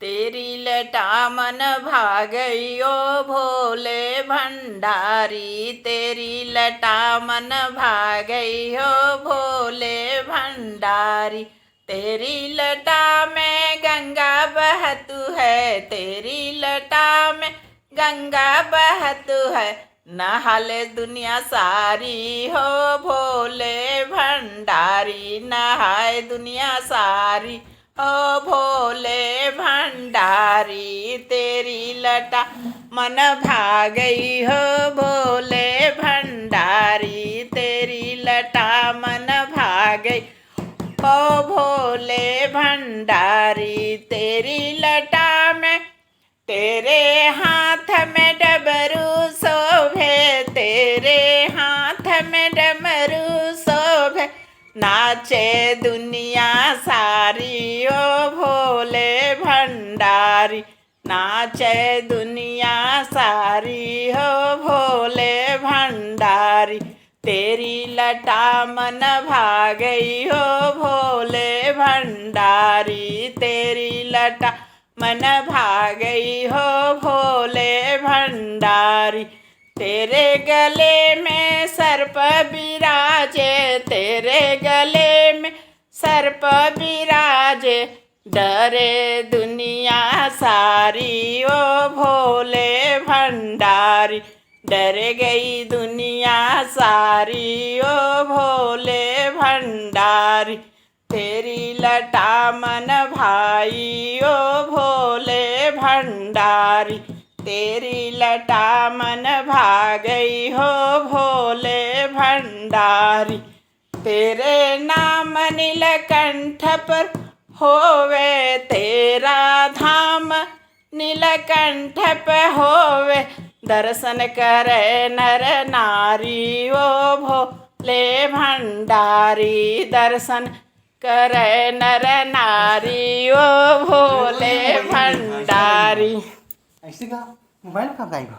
तेरी लटा मन भागयो भोले भंडारी, तेरी लटा मन भागयो भोले भंडारी। तेरी लटा में गंगा बहतु है, तेरी लटा में गंगा बहतु है। नहाले दुनिया सारी हो भोले भंडारी, नहाए दुनिया सारी ओ भोले भंडारी। तेरी लटा मन भागई हो भोले भंडारी, तेरी लटा मन भागई ओ भोले भंडारी। तेरी लटा में तेरे हाथ में डमरू शोभे, तेरे हाथ में डमरू शोभे। नाचे दुनिया सारी ओ भोले भंडारी, नाचे दुनिया सारी हो भोले भंडारी। तेरी लटा मन भागई हो भोले भंडारी, तेरी लटा मन भागई हो भोले भंडारी। तेरे गले में सर्प बिराजे, तेरे गले में सर्प बिराजे। डरे दुनिया सारी ओ भोले भंडारी, डर गई दुनिया सारी ओ भोले भंडारी। तेरी लटा मन भाई ओ भोले भंडारी, तेरी लटा मन भागई हो भोले भंडारी। तेरे नाम नीलकंठ पर होवे, तेरा धाम नीलकंठ पे होवे। दर्शन करे नर नारी ओ भोले भंडारी, दर्शन करे नर नारी ओ भोले भंडारी। ऐसे का मोबाइल कब गायब?